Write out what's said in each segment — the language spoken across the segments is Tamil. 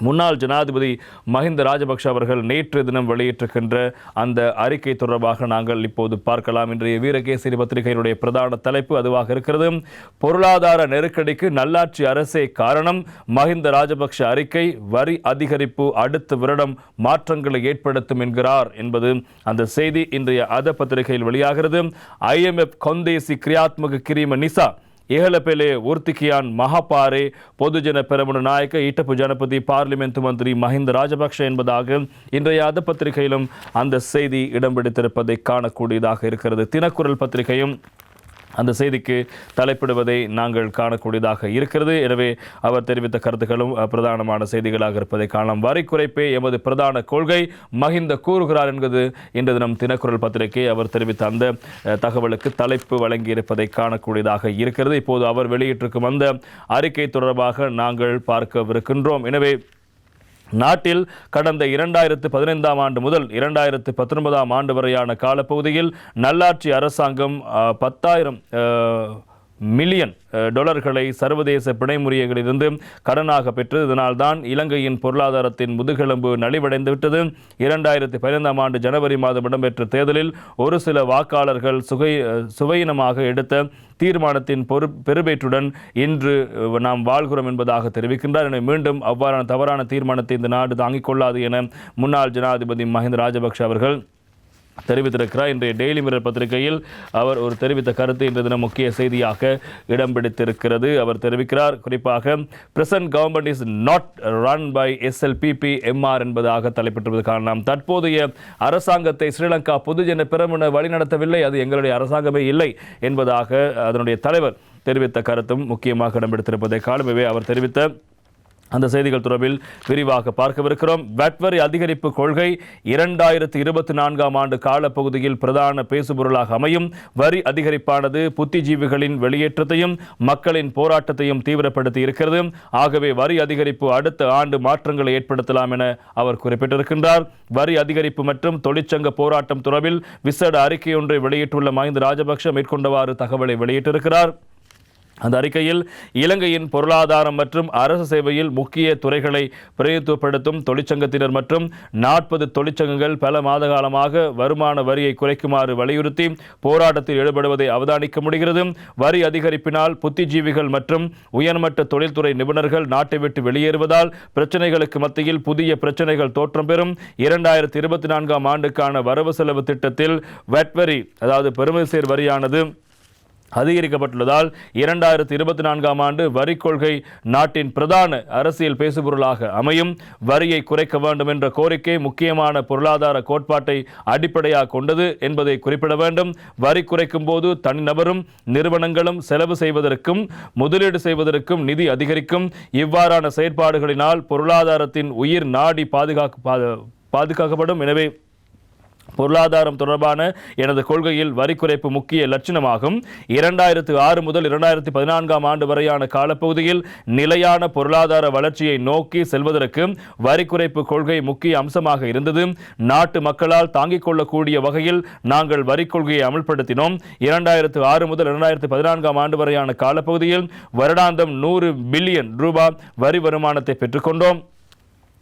முன்னாள் ஜனாதிபதி மஹிந்த ராஜபக்ஷ அவர்கள் நேற்று தினம் வெளியிட்டிருக்கின்ற அந்த அறிக்கை தொடர்பாக நாங்கள் இப்போது பார்க்கலாம். இன்றைய வீரகேசரி பத்திரிகையினுடைய பிரதான தலைப்பு அதுவாக இருக்கிறது. பொருளாதார நெருக்கடிக்கு நல்லாட்சி அரசே காரணம், மஹிந்த ராஜபக்ஷ அறிக்கை, வரி அதிகரிப்பு அடுத்த வருடம் மாற்றங்களை ஏற்படுத்தும் என்கிறார் என்பது அந்த செய்தி இன்றைய அத பத்திரிகையில் வெளியாகிறது. IMF கொந்தேசி கிரியாத்மக கிரீம நிசா ஏகலப்பேலே ஊர்த்திக்கியான் மகாபாரே பொதுஜன பெரமுன நாயக்க ஈட்டப்பு ஜனபதி பார்லிமெண்ட் மந்திரி மஹிந்த ராஜபக்ஷ என்பதாக இன்றைய அத பத்திரிகையிலும் அந்த செய்தி இடம் பிடித்திருப்பதை காணக்கூடியதாக இருக்கிறது. தினக்குரல் பத்திரிகையும் அந்த செய்திக்கு தலைப்பிடுவதை நாங்கள் காணக்கூடியதாக இருக்கிறது. எனவே அவர் தெரிவித்த கருத்துக்களும் பிரதானமான செய்திகளாக இருப்பதை காணலாம். வரி குறைப்பே எமது பிரதான கொள்கை, மஹிந்த கூறுகிறார் என்பது இன்று தினம் தினக்குரல் பத்திரிகை அவர் தெரிவித்த அந்த தகவலுக்கு தலைப்பு வழங்கியிருப்பதை காணக்கூடியதாக இருக்கிறது. இப்போது அவர் வெளியிட்டிருக்கும் அந்த அறிக்கை தொடர்பாக நாங்கள் பார்க்கவிருக்கின்றோம். எனவே நாட்டில் கடந்த 2015 ஆண்டு முதல் 2019 ஆண்டு வரையான காலப்பகுதியில் நல்லாட்சி அரசாங்கம் 10,000 மில்லியன் டாலர்களை சர்வதேச பிணைமுறிகளிலிருந்து கடனாக பெற்று, இதனால்தான் இலங்கையின் பொருளாதாரத்தின் முதுகெலும்பு நலிவடைந்துவிட்டது. 2015 ஆண்டு ஜனவரி மாதம் இடம்பெற்ற தேர்தலில் ஒரு சில வாக்காளர்கள் சுவையினமாக எடுத்த தீர்மானத்தின் பெருபேற்றுடன் இன்று நாம் வாழ்கிறோம் என்பதாக தெரிவிக்கின்றார். எனவே மீண்டும் அவ்வாறான தவறான தீர்மானத்தை இந்த நாடு தாங்கிக் கொள்ளாது என முன்னாள் ஜனாதிபதி மஹிந்த ராஜபக்ஷ அவர்கள் தெரிவித்திருக்கிறார். இன்றைய டெய்லி மிரர் பத்திரிகையில் அவர் ஒரு தெரிவித்த கருத்து இன்று தினம் முக்கிய செய்தியாக இடம் பிடித்திருக்கிறது. அவர் தெரிவிக்கிறார், குறிப்பாக present government is not run by SLPP MR என்பதாக தலைப்பிட்டிருப்பது காணலாம். தற்போதைய அரசாங்கத்தை ஸ்ரீலங்கா பொதுஜன பெரமுன வழிநடத்தவில்லை, அது எங்களுடைய அரசாங்கமே இல்லை என்பதாக அதனுடைய தலைவர் தெரிவித்த கருத்தும் முக்கியமாக இடம் பிடித்திருப்பதை காணவே அவர் தெரிவித்த அந்த செய்திகள் தொடர்பில் விரிவாக பார்க்கவிருக்கிறோம். வட் வரி அதிகரிப்பு கொள்கை 2024 ஆண்டு காலப்பகுதியில் பிரதான பேசுபொருளாக அமையும். வரி அதிகரிப்பானது புத்திஜீவிகளின் வெளியேற்றத்தையும் மக்களின் போராட்டத்தையும் தீவிரப்படுத்தி இருக்கிறது. ஆகவே வரி அதிகரிப்பு அடுத்த ஆண்டு மாற்றங்களை ஏற்படுத்தலாம் என அவர் குறிப்பிட்டிருக்கின்றார். வரி அதிகரிப்பு மற்றும் தொழிற்சங்க போராட்டம் தொடர்பில் விசேட அறிக்கை ஒன்றை வெளியிட்டுள்ள மஹிந்த ராஜபக்ஷ மேற்கொண்டவாறு தகவலை வெளியிட்டிருக்கிறார். அந்த அறிக்கையில் இலங்கையின் பொருளாதாரம் மற்றும் அரசு சேவையில் முக்கிய துறைகளை பிரதிநிதித்துவப்படுத்தும் தொழிற்சங்கத்தினர் மற்றும் 40 தொழிற்சங்கங்கள் பல மாத காலமாக வருமான வரியை குறைக்குமாறு வலியுறுத்தி போராட்டத்தில் ஈடுபடுவதை அவதானிக்க முடிகிறது. வரி அதிகரிப்பினால் புத்திஜீவிகள் மற்றும் உயர்மட்ட தொழில்துறை நிபுணர்கள் நாட்டை விட்டு வெளியேறுவதால் பிரச்சனைகளுக்கு மத்தியில் புதிய பிரச்சனைகள் தோற்றம் பெறும். 2024 ஆண்டுக்கான வரவு செலவு திட்டத்தில் வட் வரி, அதாவது பெறுமதிசேர் வரியானது அதிகரிக்கப்பட்டுள்ளதால் 2024 ஆண்டு வரி கொள்கை நாட்டின் பிரதான அரசியல் பேசுபொருளாக அமையும். வரியை குறைக்க வேண்டும் என்ற கோரிக்கை முக்கியமான பொருளாதார கோட்பாட்டை அடிப்படையாக கொண்டது என்பதை குறிப்பிட வேண்டும். வரி குறைக்கும் போது தனிநபரும் நிறுவனங்களும் செலவு செய்வதற்கும் முதலீடு செய்வதற்கும் நிதி அதிகரிக்கும். இவ்வாறான செயற்பாடுகளினால் பொருளாதாரத்தின் உயிர் நாடி பாதுகாக்கப்படும். எனவே பொருளாதாரம் தொடர்பான எனது கொள்கையில் வரி குறைப்பு முக்கிய லட்சணமாகும். 2006 முதல் 2014 ஆண்டு வரையான காலப்பகுதியில் நிலையான பொருளாதார வளர்ச்சியை நோக்கி செல்வதற்கு வரி குறைப்பு கொள்கை முக்கிய அம்சமாக இருந்தது. நாட்டு மக்களால் தாங்கிக் கொள்ளக்கூடிய வகையில் நாங்கள் வரி கொள்கையை அமல்படுத்தினோம். 2006 முதல் 2014 ஆண்டு வரையான காலப்பகுதியில் வருடாந்தம் 100 பில்லியன் ரூபாய் வரி வருமானத்தை பெற்றுக்கொண்டோம்.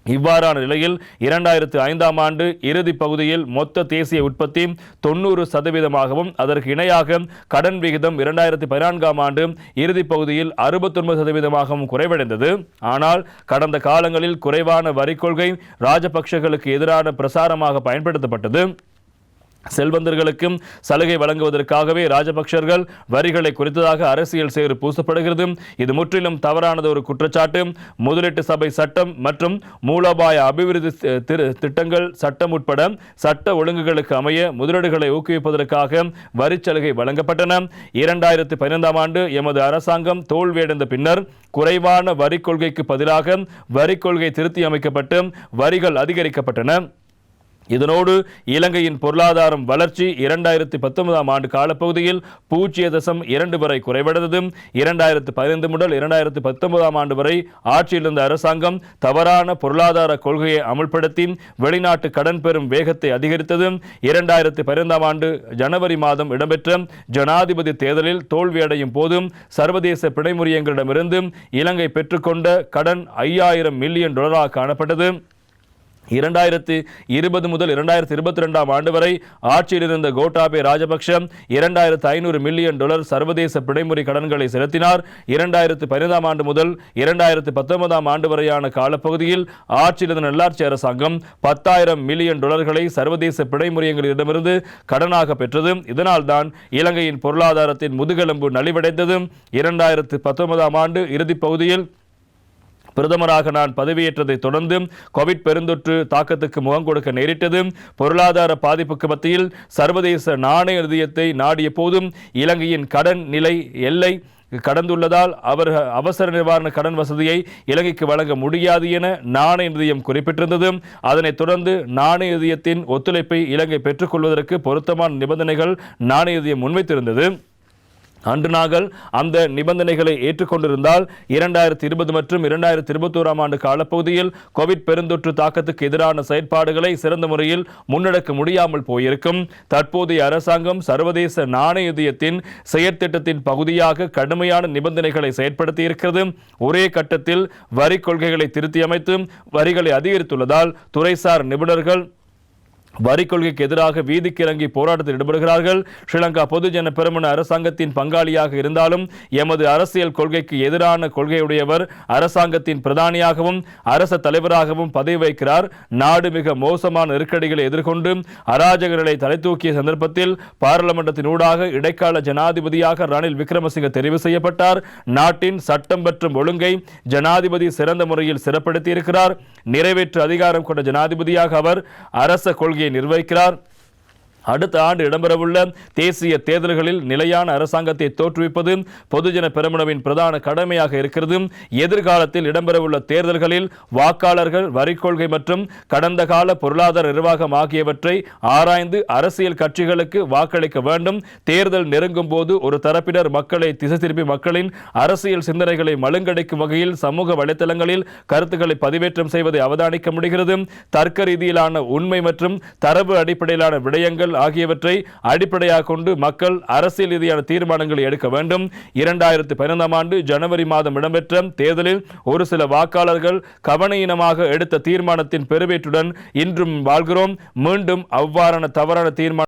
இவ்வாறான நிலையில் 2005 ஆண்டு இறுதி பகுதியில் மொத்த தேசிய உற்பத்தி 90%, அதற்கு இணையாக கடன் விகிதம் 2014 ஆண்டு இறுதி பகுதியில் 69% குறைவடைந்தது. ஆனால் கடந்த காலங்களில் குறைவான வரி கொள்கை ராஜபக்ஷர்களுக்கு எதிரான பிரசாரமாக பயன்படுத்தப்பட்டது. செல்வந்தர்களுக்கும் சலுகை வழங்குவதற்காகவே ராஜபக்சர்கள் வரிகளை குறித்ததாக அரசியல் சேறு பூசப்படுகிறது. இது முற்றிலும் தவறானது ஒரு குற்றச்சாட்டு. முதலீட்டு சபை சட்டம் மற்றும் மூலோபாய அபிவிருத்தி திட்டங்கள் சட்டம் உட்பட சட்ட ஒழுங்குகளுக்கு அமைய முதலீடுகளை ஊக்குவிப்பதற்காக வரிச்சலுகை வழங்கப்பட்டன. 2015 ஆண்டு எமது அரசாங்கம் தோல்வியடைந்த பின்னர் குறைவான வரி கொள்கைக்கு பதிலாக வரி கொள்கை திருத்தி அமைக்கப்பட்டு வரிகள் அதிகரிக்கப்பட்டன. இதனோடு இலங்கையின் பொருளாதாரம் வளர்ச்சி 2019 ஆண்டு காலப்பகுதியில் 0.2 வரை குறைவடைந்தது. 2015 முதல் 2019 ஆண்டு வரை ஆட்சியில் இருந்த அரசாங்கம் தவறான பொருளாதார கொள்கையை அமுல்படுத்தி வெளிநாட்டு கடன் பெறும் வேகத்தை அதிகரித்தது. 2015 ஆண்டு ஜனவரி மாதம் இடம்பெற்ற ஜனாதிபதி தேர்தலில் தோல்வியடையும் போது சர்வதேச பிணைமுறியங்களிடமிருந்து இலங்கை பெற்றுக்கொண்ட கடன் 5000 மில்லியன் டாலராக காணப்பட்டது. 2020 முதல் 2022 ஆண்டு வரை ஆட்சியில் இருந்த கோட்டாபே ராஜபக்ஷ 2500 மில்லியன் டாலர் சர்வதேச பிணைமுறி கடன்களை செலுத்தினார். 2015 ஆண்டு முதல் 2019 ஆண்டு வரையான காலப்பகுதியில் ஆட்சியில் இருந்த நல்லாட்சி அரசாங்கம் 10,000 மில்லியன் டாலர்களை சர்வதேச பிணைமுறியங்களிடமிருந்து கடனாக பெற்றது. இதனால் தான் இலங்கையின் பொருளாதாரத்தின் முதுகெலும்பு நலிவடைந்தது. 2019 ஆண்டு இறுதிப் பகுதியில் பிரதமராக நான் பதவியேற்றதை தொடர்ந்து கோவிட் பெருந்தொற்று தாக்கத்துக்கு முகம் கொடுக்க நேரிட்டது. பொருளாதார பாதிப்புக்கு மத்தியில் சர்வதேச நாணய நிதியத்தை நாடிய போதும் இலங்கையின் கடன் நிலை எல்லை கடந்துள்ளதால் அவசர நிவாரண கடன் வசதியை இலங்கைக்கு வழங்க முடியாது என நாணய நிதியம் குறிப்பிட்டிருந்தது. அதனைத் தொடர்ந்து நாணய நிதியத்தின் ஒத்துழைப்பை இலங்கை பெற்றுக்கொள்வதற்கு பொருத்தமான நிபந்தனைகள் நாணய நிதியம் முன்வைத்திருந்தது. அன்று நாங்கள் அந்த நிபந்தனைகளை ஏற்றுக்கொண்டிருந்தால் 2020 மற்றும் 2021 ஆண்டு காலப்பகுதியில் கோவிட் பெருந்தொற்று தாக்கத்துக்கு எதிரான செயற்பாடுகளை சிறந்த முறையில் முன்னெடுக்க முடியாமல் போயிருக்கும். தற்போதைய அரசாங்கம் சர்வதேச நாணய நிதியத்தின் செயற்திட்டத்தின் பகுதியாக கடுமையான நிபந்தனைகளை செயற்படுத்தியிருக்கிறது. ஒரே கட்டத்தில் வரி கொள்கைகளை திருத்தியமைத்து வரிகளை அதிகரித்துள்ளதால் துறைசார் நிபுணர்கள் வரி கொள்கைக்கு எதிராக வீதிக்கு இறங்கி போராட்டத்தில் ஈடுபடுகிறார்கள். ஸ்ரீலங்கா பொதுஜன பெரமுன அரசாங்கத்தின் பங்காளியாக இருந்தாலும் எமது அரசியல் கொள்கைக்கு எதிரான கொள்கையுடையவர் அரசாங்கத்தின் பிரதானியாகவும் அரச தலைவராகவும் பதவி வைக்கிறார். நாடு மிக மோசமான நெருக்கடிகளை எதிர்கொண்டு அராஜக நிலை தலை தூக்கிய சந்தர்ப்பத்தில் பாராளுமன்றத்தின் ஊடாக இடைக்கால ஜனாதிபதியாக ரணில் விக்ரமசிங்க தெரிவு செய்யப்பட்டார். நாட்டின் சட்டம் மற்றும் ஒழுங்கை ஜனாதிபதி சிறந்த முறையில் சிறப்படுத்தியிருக்கிறார். நிறைவேற்று அதிகாரம் கொண்ட ஜனாதிபதியாக அவர் அரச கொள்கை நிர்வகிக்கிறார். அடுத்த ஆண்டு இடம்பெறவுள்ள தேசிய தேர்தல்களில் நிலையான அரசாங்கத்தை தோற்றுவிப்பது பொதுஜன பெரமுனவின் பிரதான கடமையாக இருக்கிறது. எதிர்காலத்தில் இடம்பெறவுள்ள தேர்தல்களில் வாக்காளர்கள் வரி கொள்கை மற்றும் கடந்த கால பொருளாதார நிர்வாகம் ஆகியவற்றை ஆராய்ந்து அரசியல் கட்சிகளுக்கு வாக்களிக்க வேண்டும். தேர்தல் நெருங்கும் போது ஒரு தரப்பினர் மக்களை திசை திருப்பி மக்களின் அரசியல் சிந்தனைகளை மழுங்கடிக்கும் வகையில் சமூக வலைதளங்களில் கருத்துக்களை பதிவேற்றம் செய்வதை அவதானிக்க முடிகிறது. தர்க்க ரீதியிலான உண்மை மற்றும் தரவு அடிப்படையிலான விடயங்கள் ஆகியவற்றை அடிப்படையாக கொண்டு மக்கள் அரசியல் ரீதியான தீர்மானங்களை எடுக்க வேண்டும். 2015 ஆண்டு ஜனவரி மாதம் இடம்பெற்ற தேர்தலில் ஒரு சில வாக்காளர்கள் கவனயீனமாக எடுத்த தீர்மானத்தின் பெருவேற்றுடன் இன்றும் வாழ்கிறோம். மீண்டும் அவ்வாறான தவறான தீர்மானம்